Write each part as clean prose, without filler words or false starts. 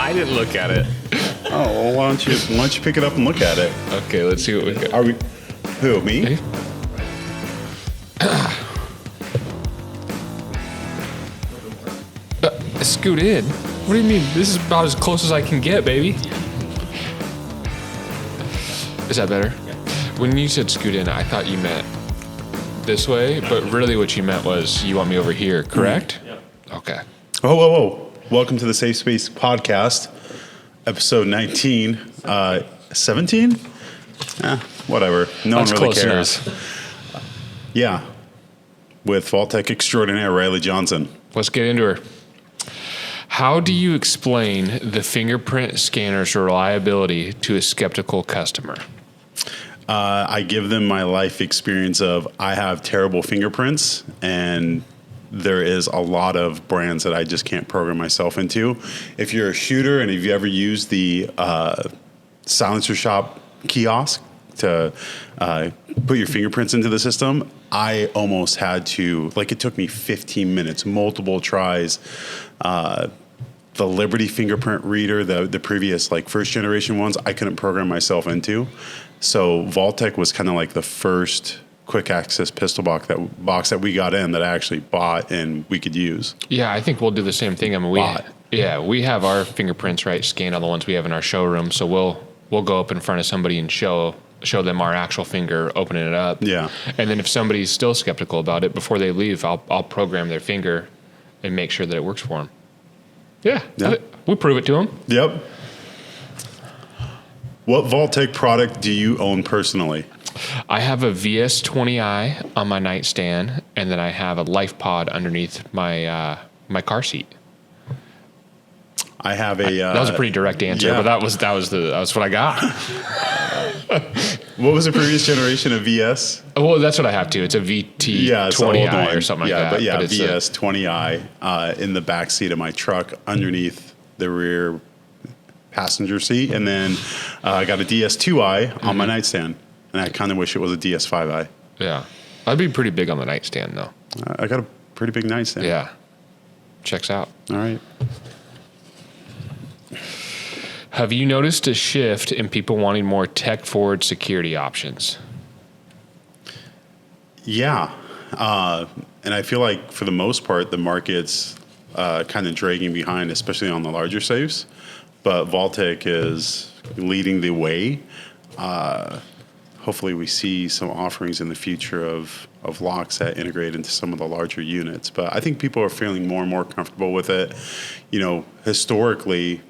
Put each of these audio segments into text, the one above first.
I didn't look at it. Oh, well, why don't you pick it up and look at it? Okay, let's see what we got. Are we? Who? Me? Scoot in. What do you mean? This is about as close as I can get, baby. Is that better? When you said scoot in, I thought you meant this way, but really what you meant was you want me over here, correct? Yep. Okay. Whoa. Welcome to the Safe Space Podcast, episode 19. 17? Whatever. No That's one really close cares. enough. Yeah. With Vaultek extraordinaire Riley Johnson. Let's get into her. How do you explain the fingerprint scanner's reliability to a skeptical customer? I give them my life experience of I have terrible fingerprints, and there is a lot of brands that I just can't program myself into. If you're a shooter and if you ever used the silencer shop kiosk to put your fingerprints into the system, I almost had to, it took me 15 minutes, multiple tries. The Liberty fingerprint reader, the previous first generation ones, I couldn't program myself into. So Vaultek was kind of like the first quick access pistol box that we got in that I actually bought and we could use. Yeah, I think we'll do the same thing. I mean, we have our fingerprints scanned on the ones we have in our showroom. So we'll go up in front of somebody and show them our actual finger opening it up. Yeah. And then if somebody's still skeptical about it, before they leave, I'll program their finger and make sure that it works for them. Yeah. We'll prove it to them. Yep. What Vaultek product do you own personally? I have a VS20i on my nightstand, and then I have a LifePod underneath my my car seat. I have a. That was a pretty direct answer, yeah. but that was what I got. What was the previous generation of VS? Well, that's what I have too. It's a VT20i or something like that. But VS20i in the back seat of my truck underneath the rear passenger seat, and then I got a DS2i on my nightstand, and I kind of wish it was a DS5i. Yeah, I'd be pretty big on the nightstand though. I got a pretty big nightstand. Yeah, checks out. All right. Have you noticed a shift in people wanting more tech-forward security options? Yeah, and I feel like for the most part, the market's kind of dragging behind, especially on the larger safes. But Vaultek is leading the way. Hopefully we see some offerings in the future of locks that integrate into some of the larger units. But I think people are feeling more and more comfortable with it. You know, historically,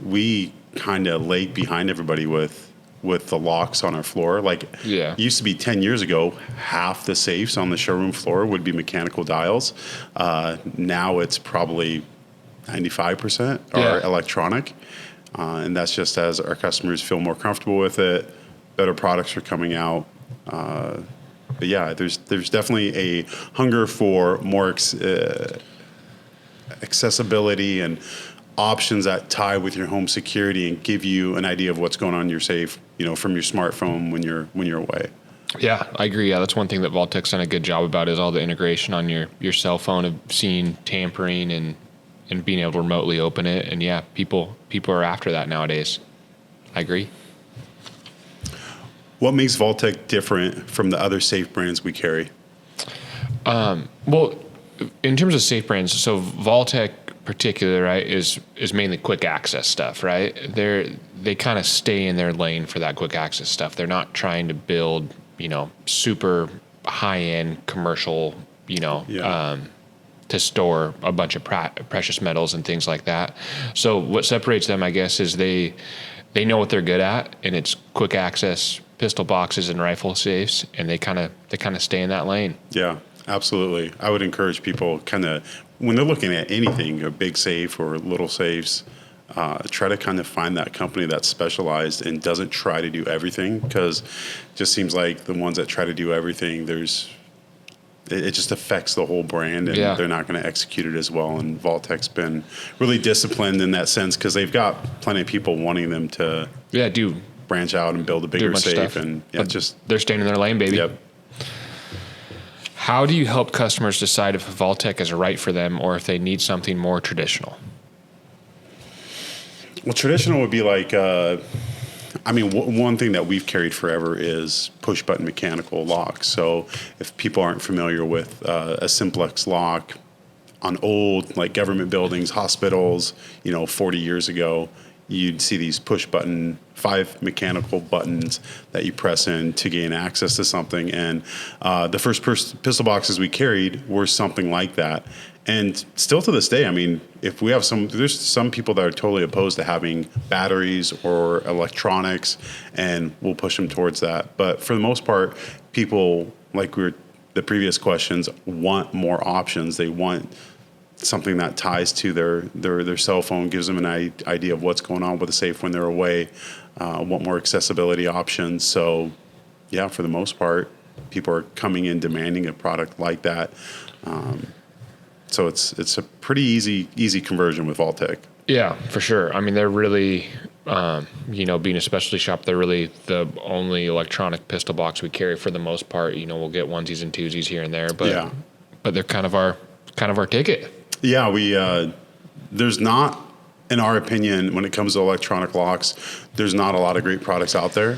we kind of lagged behind everybody with the locks on our floor. It used to be 10 years ago, half the safes on the showroom floor would be mechanical dials. Now it's probably 95% are electronic. And that's just as our customers feel more comfortable with it, better products are coming out. But yeah, there's definitely a hunger for more accessibility and options that tie with your home security and give you an idea of what's going on in your safe, from your smartphone when you're away. Yeah, I agree. Yeah, that's one thing that Vaultek's done a good job about is all the integration on your cell phone of seeing tampering and being able to remotely open it. And yeah, people are after that nowadays. I agree. What makes Vaultek different from the other safe brands we carry? Well, in terms of safe brands, so Vaultek particular, right, is mainly quick access stuff, right? They kind of stay in their lane for that quick access stuff. They're not trying to build, super high end commercial, to store a bunch of precious metals and things like that. So what separates them, I guess, is they know what they're good at, and it's quick access pistol boxes and rifle safes, and they kind of stay in that lane. Yeah, absolutely. I would encourage people when they're looking at anything, a big safe or little safes, try to kind of find that company that's specialized and doesn't try to do everything, because it just seems like the ones that try to do everything, it just affects the whole brand, and they're not going to execute it as well. And Vaultek's been really disciplined in that sense, because they've got plenty of people wanting them to do branch out and build a bigger safe, and they're staying in their lane, baby. Yep. How do you help customers decide if Vaultek is right for them or if they need something more traditional? Well, traditional would be like, one thing that we've carried forever is push button mechanical locks. So if people aren't familiar with a simplex lock on old like government buildings, hospitals, 40 years ago, you'd see these push button, 5 mechanical buttons that you press in to gain access to something. And the first pistol boxes we carried were something like that. And still to this day, I mean, if we have there's some people that are totally opposed to having batteries or electronics, and we'll push them towards that. But for the most part, people, like the previous questions, want more options. They want something that ties to their cell phone, gives them an idea of what's going on with the safe when they're away, want more accessibility options. So, yeah, for the most part, people are coming in demanding a product like that. So it's a pretty easy conversion with Vaultek. Yeah, for sure. I mean, they're really, being a specialty shop, they're really the only electronic pistol box we carry for the most part. We'll get onesies and twosies here and there, but they're kind of our ticket. Yeah, there's not, in our opinion, when it comes to electronic locks, there's not a lot of great products out there.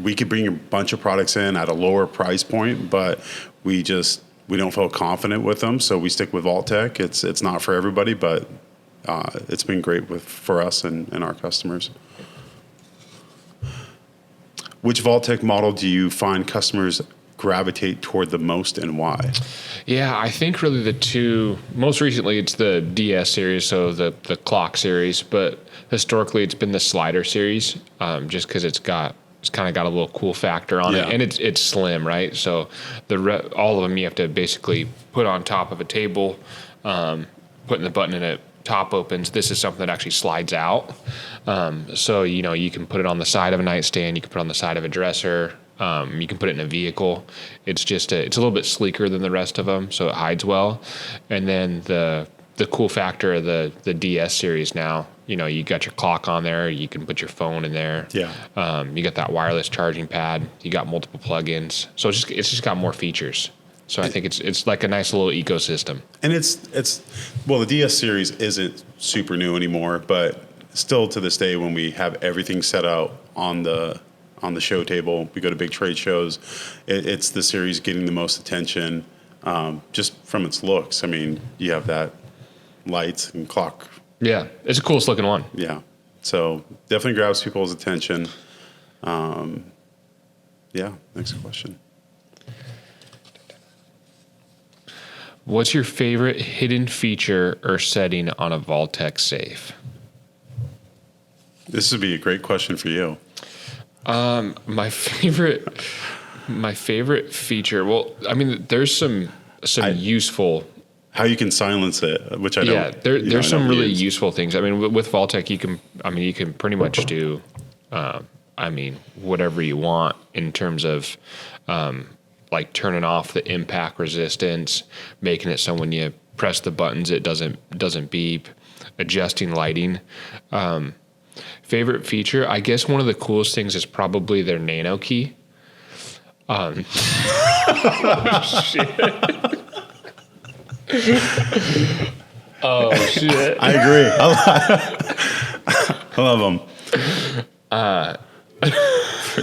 We could bring a bunch of products in at a lower price point, but we don't feel confident with them, so we stick with Vaultek. It's not for everybody, but it's been great for us and our customers. Which Vaultek model do you find customers gravitate toward the most, and why? Yeah, I think really the two, most recently it's the DS series, so the clock series, but historically it's been the slider series, just because it's kind of got a little cool factor on it, and it's slim, right? So all of them you have to basically put on top of a table, putting the button in it, top opens. This is something that actually slides out. So you can put it on the side of a nightstand, you can put it on the side of a dresser, you can put it in a vehicle. It's a little bit sleeker than the rest of them, so it hides well. And then the cool factor of the DS series now, you got your clock on there, you can put your phone in there. Yeah. You got that wireless charging pad, you got multiple plugins. So it's just got more features. So I think it's like a nice little ecosystem. And the DS series isn't super new anymore, but still to this day, when we have everything set out on the show table, we go to big trade shows, it's the series getting the most attention, just from its looks. I mean, you have that lights and clock. Yeah, it's the coolest looking one. Yeah, so definitely grabs people's attention. Next question. What's your favorite hidden feature or setting on a Vaultek safe? This would be a great question for you. My favorite feature. Well, I mean, there's some useful. How you can silence it, which I don't. Yeah, there's some really useful things. I mean, with Vaultek, you can pretty much do, whatever you want in terms of, like turning off the impact resistance, making it so when you press the buttons it doesn't beep, adjusting lighting. Favorite feature, I guess one of the coolest things is probably their Nano Key. Shit. Oh shit! I agree. I love them.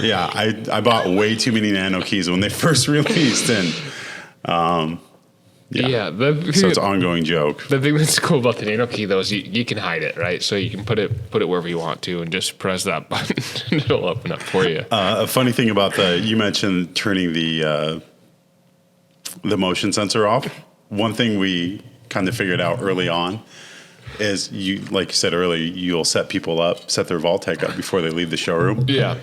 Yeah, I bought way too many Nano Keys when they first released, and so it's an ongoing joke. The thing that's cool about the Nano Key, though, is you can hide it, right? So you can put it wherever you want to, and just press that button, and it'll open up for you. A funny thing about you mentioned turning the motion sensor off. One thing we kind of figured out early on is like you said earlier, you'll set their Vaultek up before they leave the showroom. Yeah.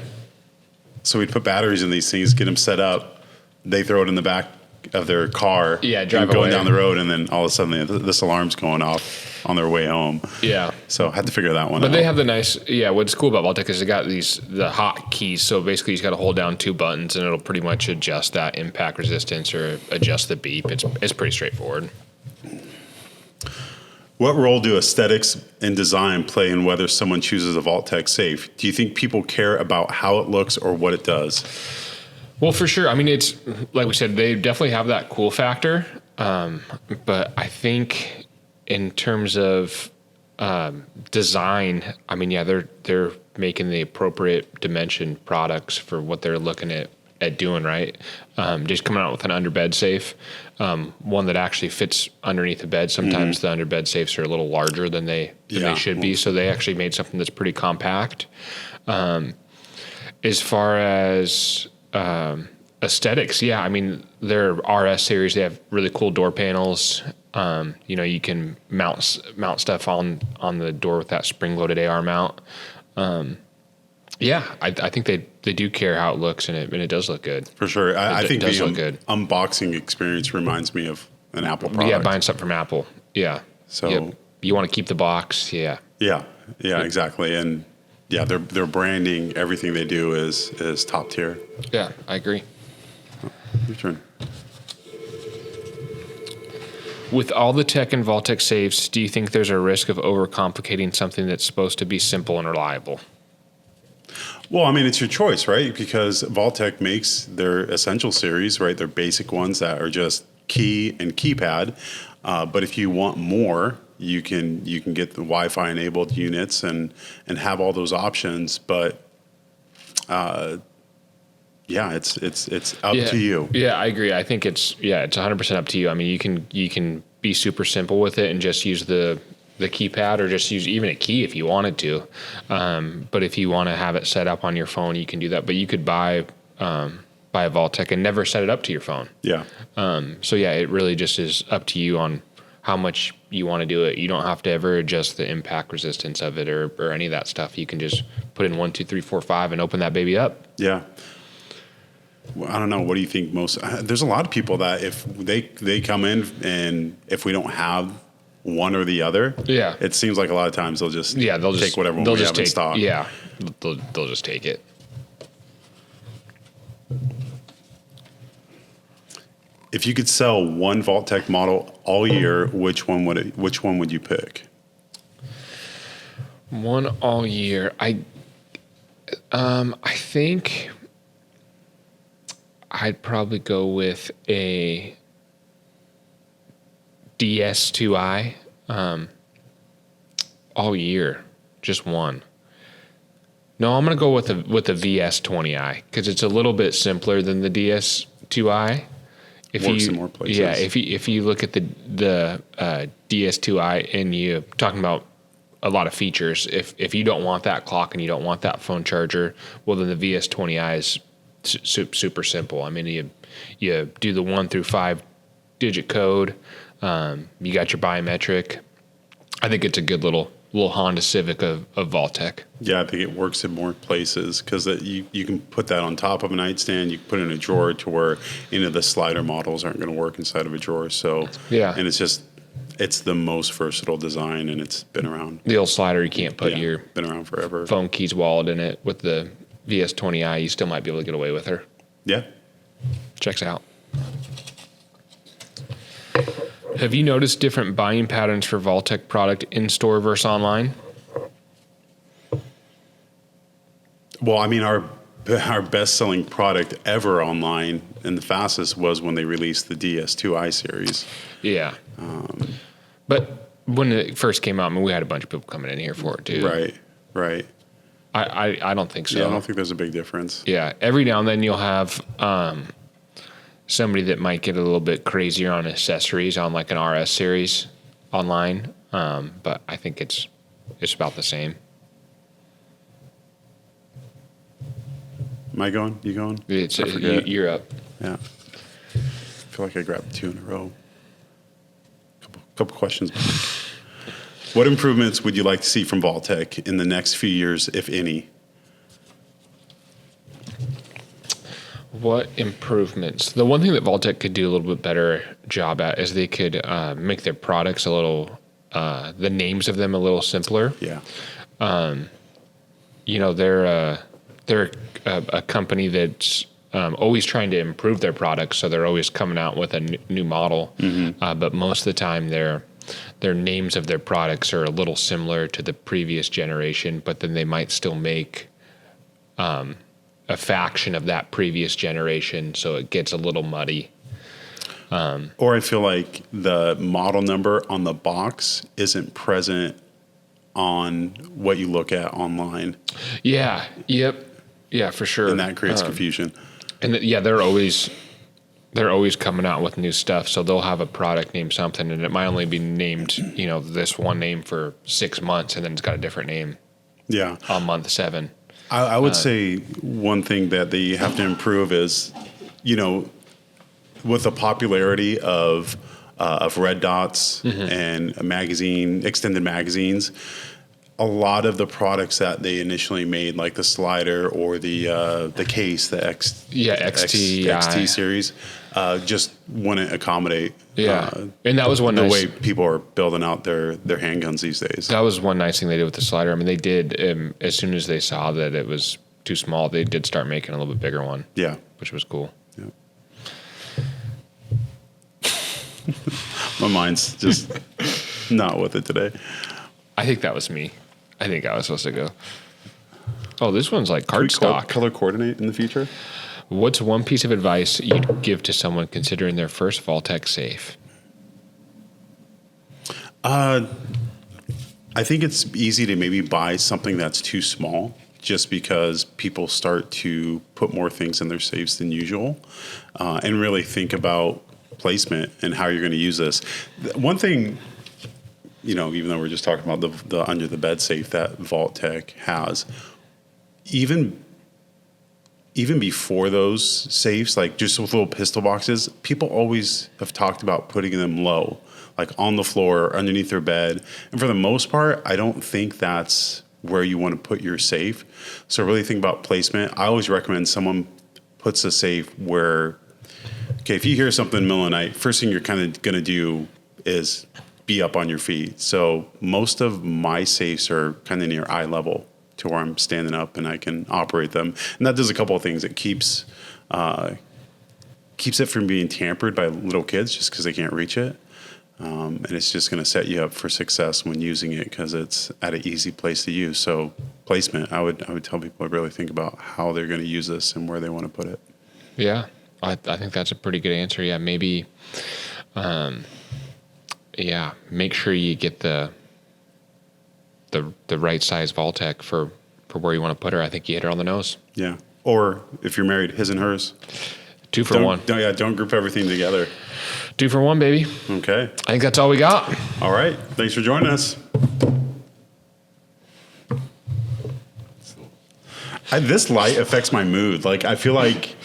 So we'd put batteries in these things, get them set up. They throw it in the back of their car. Yeah, drive going away. down the road, and then all of a sudden this alarm's going off on their way home. Yeah. So I had to figure that one out. But they have the nice, what's cool about Vaultek is they got the hot keys. So basically you just got to hold down 2 buttons and it'll pretty much adjust that impact resistance or adjust the beep. It's pretty straightforward. What role do aesthetics and design play in whether someone chooses a Vaultek safe? Do you think people care about how it looks or what it does? Well, for sure. I mean, it's like we said, they definitely have that cool factor. But I think in terms of design, I mean, yeah, they're making the appropriate dimension products for what they're looking at doing, right? Just coming out with an underbed safe, one that actually fits underneath the bed. Sometimes the underbed safes are a little larger than they should be, so they actually made something that's pretty compact. As far as aesthetics, yeah, I mean, their RS series, they have really cool door panels. You can mount stuff on the door with that spring-loaded AR mount. I think they do care how it looks, and it does look good. For sure. I think does the look good. unboxing experience reminds me of an Apple product. Yeah, buying something from Apple. Yeah. So yep. You want to keep the box. Yeah. Yeah, exactly. And yeah, their branding, everything they do is top tier. Yeah, I agree. Your turn. With all the tech in Vaultek safes, do you think there's a risk of overcomplicating something that's supposed to be simple and reliable? Well, I mean, it's your choice, right? Because Vaultek makes their essential series, right? Their basic ones that are just key and keypad. But if you want more, you can get the Wi-Fi enabled units and have all those options. But it's up to you. Yeah, I agree. I think it's 100% up to you. I mean, you can be super simple with it and just use the keypad, or just use even a key if you wanted to. But if you want to have it set up on your phone, you can do that. But you could buy a Vaultek and never set it up to your phone. Yeah. It really just is up to you on how much you want to do it. You don't have to ever adjust the impact resistance of it or any of that stuff. You can just put in 1, 2, 3, 4, 5 and open that baby up. Yeah. Well, I don't know. What do you think most? There's a lot of people that if they come in and if we don't have one or the other, it seems like a lot of times they'll just take whatever we have in stock. Yeah, they'll just take it. If you could sell one Vaultek model all year, which one would you pick? One all year. I think I'd probably go with a DS2i all year, just one. No, I'm going to go with the VS20i because it's a little bit simpler than the DS2i. Works in more places. Yeah, if you look at the DS2i and you're talking about a lot of features, if you don't want that clock and you don't want that phone charger, well then the VS20i is super simple. I mean, you do the 1 through 5 digit code. You got your biometric. I think it's a good little Honda Civic of Vaultek. Yeah, I think it works in more places because you can put that on top of a nightstand. You can put it in a drawer to where the slider models aren't going to work inside of a drawer. So and it's the most versatile design, and it's been around. The old slider, you can't put your been around forever phone keys wallet in it. With the VS20i, you still might be able to get away with her. Yeah, checks out. Have you noticed different buying patterns for Vaultek product in store versus online? Well, I mean, our best-selling product ever online and the fastest was when they released the DS2i series. Yeah. But when it first came out, I mean, we had a bunch of people coming in here for it too. Right. I don't think so. Yeah, I don't think there's a big difference. Yeah. Every now and then you'll have somebody that might get a little bit crazier on accessories on like an RS series online. But I think it's about the same. Am I going? You going? You're up. Yeah. I feel like I grabbed 2 in a row. Couple questions. What improvements would you like to see from Vaultek in the next few years, if any? What improvements? The one thing that Vaultek could do a little bit better job at is they could make their products a little, the names of them a little simpler. Yeah. They're a company that's always trying to improve their products, so they're always coming out with a new model. Mm-hmm. But most of the time, their names of their products are a little similar to the previous generation, but then they might still make a faction of that previous generation, so it gets a little muddy. Or I feel like the model number on the box isn't present on what you look at online. Yeah. Yep. Yeah, for sure. And that creates confusion. And they're always coming out with new stuff. So they'll have a product named something, and it might only be named, this one name for 6 months, and then it's got a different name. Yeah. On month 7. I would say one thing that they have to improve is, with the popularity of red dots and extended magazines, a lot of the products that they initially made, like the slider or the case, the XT series, just wouldn't accommodate. And that was one the way people are building out their handguns these days. That was one nice thing they did with the slider. I mean, they did as soon as they saw that it was too small, they did start making a little bit bigger one. Yeah, which was cool. Yeah. My mind's just not with it today. I think that was me. I think I was supposed to go. Oh, this one's like cardstock. Color coordinate in the future? What's one piece of advice you'd give to someone considering their first Vaultek safe? I think it's easy to maybe buy something that's too small, just because people start to put more things in their safes than usual, and really think about placement and how you're going to use this. One thing, even though we're just talking about the under the bed safe that Vaultek has, even before those safes, like just with little pistol boxes, people always have talked about putting them low, like on the floor or underneath their bed. And for the most part, I don't think that's where you want to put your safe. So really think about placement. I always recommend someone puts a safe where, okay, if you hear something in the middle of the night, first thing you're kind of going to do is be up on your feet. So most of my safes are kind of near eye level to where I'm standing up and I can operate them. And that does a couple of things. It keeps it from being tampered by little kids just because they can't reach it. And it's just going to set you up for success when using it because it's at an easy place to use. So placement, I would tell people to really think about how they're going to use this and where they want to put it. Yeah, I think that's a pretty good answer. Yeah, maybe, make sure you get the right size Vaultek for where you want to put her. I think you hit her on the nose. Yeah. Or if you're married, his and hers. 2 for 1. Don't group everything together. 2 for 1, baby. Okay. I think that's all we got. All right. Thanks for joining us. This light affects my mood. Like, I feel like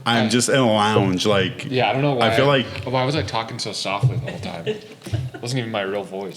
I'm just in a lounge. Like, yeah, I don't know why. I feel like. Why was I talking so softly the whole time? It wasn't even my real voice.